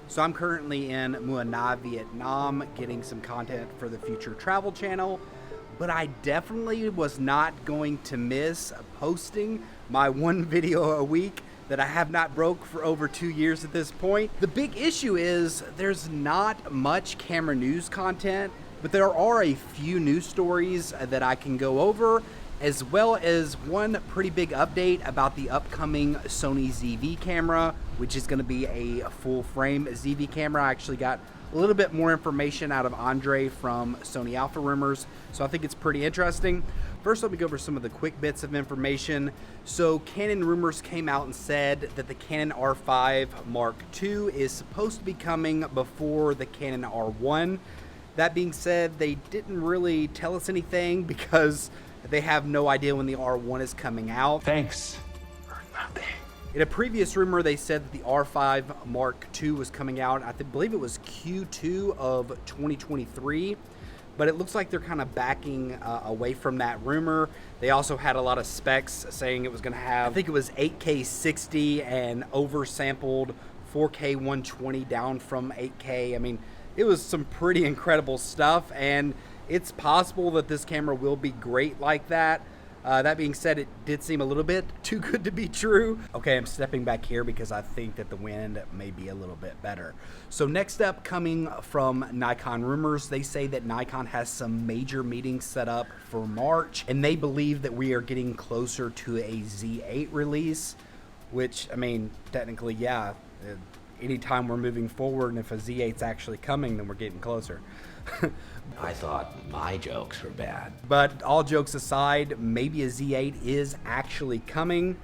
So I'm currently in Muay, Vietnam, getting some content for the future travel channel, but I definitely was not going to miss posting my one video a week that I have not broke for over 2 years at this point. The big issue is there's not much camera news content, but there are a few news stories that I can go over, as well as one pretty big update about the upcoming Sony ZV camera, which is going to be a full frame ZV camera. I actually got a little bit more information out of Andre from Sony Alpha Rumors, so I think it's pretty interesting. First, let me go over some of the quick bits of information. So Canon Rumors came out and said that the Canon R5 Mark II is supposed to be coming before the Canon R1. That being said, they didn't really tell us anything because they have no idea when the R1 is coming out. Thanks for nothing. In a previous rumor, they said that the R5 Mark II was coming out, I believe it was Q2 of 2023, but it looks like they're kind of backing away from that rumor. They also had a lot of specs saying it was going to have, I think it was 8K 60 and oversampled 4K 120 down from 8K. I mean, it was some pretty incredible stuff, and it's possible that this camera will be great like that. That being said, it did seem a little bit too good to be true. Okay, I'm stepping back here because I think that the wind may be a little bit better. So next up, coming from Nikon Rumors, they say that Nikon has some major meetings set up for March, and they believe that we are getting closer to a Z8 release, which, I mean, technically, yeah, anytime we're moving forward, and if a Z8's actually coming, then we're getting closer. I thought my jokes were bad. But all jokes aside, maybe a Z8 is actually coming.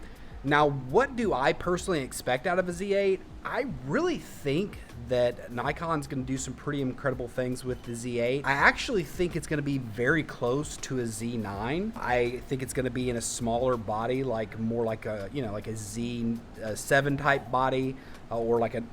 Now, what do I personally expect out of a Z8? I really think that Nikon's going to do some pretty incredible things with the Z8. I actually think it's going to be very close to a Z9. I think it's going to be in a smaller body, like more like a, like a Z7 type body, or like a,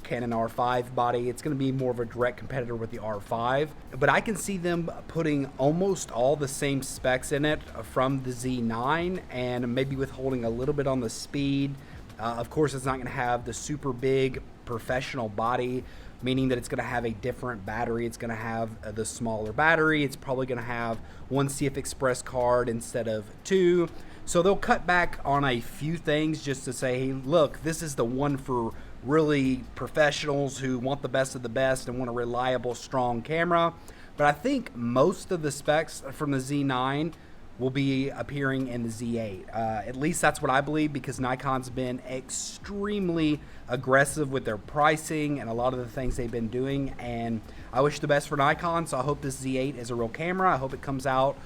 Canon R5 body. It's going to be more of a direct competitor with the R5. But I can see them putting almost all the same specs in it from the Z9, and maybe withholding a little bit on the speed. Of course, it's not going to have the super big professional body, meaning that it's going to have a different battery. It's going to have the smaller battery. It's probably going to have one CF Express card instead of two. So they'll cut back on a few things just to say, hey, look, this is the one for really professionals who want the best of the best and want a reliable, strong camera. But I think most of the specs from the Z9 will be appearing in the Z8. At least that's what I believe, because Nikon's been extremely aggressive with their pricing and a lot of the things they've been doing, and I wish the best for Nikon. So I hope this Z8 is a real camera. I hope it comes out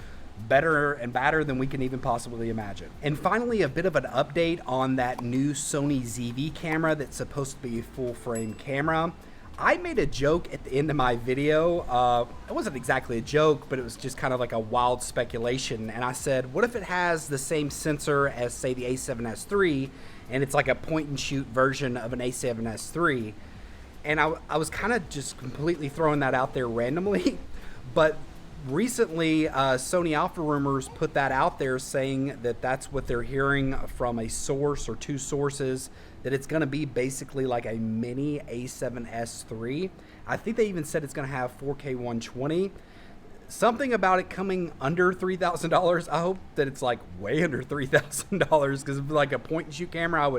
better and badder than we can even possibly imagine. And finally, a bit of an update on that new Sony ZV camera that's supposed to be a full frame camera. I made a joke at the end of my video. It wasn't exactly a joke, but it was just kind of like a wild speculation. And I said, what if it has the same sensor as, say, the A7S III, and it's like a point and shoot version of an A7S III? And I was kind of just completely throwing that out there randomly. But recently, Sony Alpha Rumors put that out there, saying that that's what they're hearing from a source or two sources, that it's going to be basically like a mini A7S III. I think they even said it's going to have 4K 120. Something about it coming under $3,000. I hope that it's like way under $3,000, because like a point and shoot camera,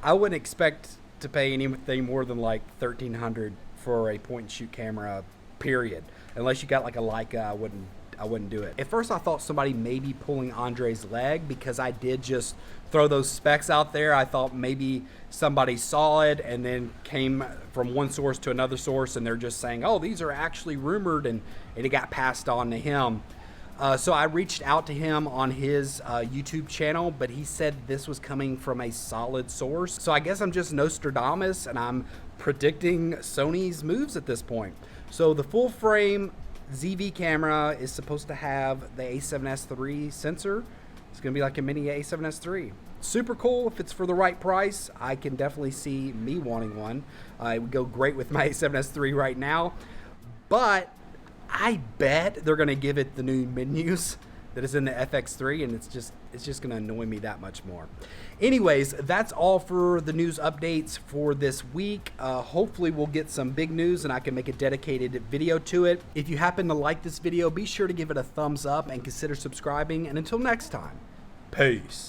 I wouldn't expect to pay anything more than like $1,300 for a point and shoot camera, period. Unless you got like a Leica, I wouldn't do it. At first I thought somebody may be pulling Andre's leg, because I did just throw those specs out there. I thought maybe somebody saw it and then came from one source to another source, and they're just saying, oh, these are actually rumored, and it got passed on to him. So I reached out to him on his YouTube channel, but he said this was coming from a solid source. So I guess I'm just Nostradamus, and I'm predicting Sony's moves at this point. So the full frame ZV camera is supposed to have the A7S III sensor. It's going to be like a mini A7S III. Super cool. If it's for the right price, I can definitely see me wanting one. It would go great with my A7S III right now. But I bet they're going to give it the new menus that is in the FX3, and it's just going to annoy me that much more. Anyways, that's all for the news updates for this week. Hopefully we'll get some big news and I can make a dedicated video to it. If you happen to like this video, be sure to give it a thumbs up and consider subscribing. And until next time, peace.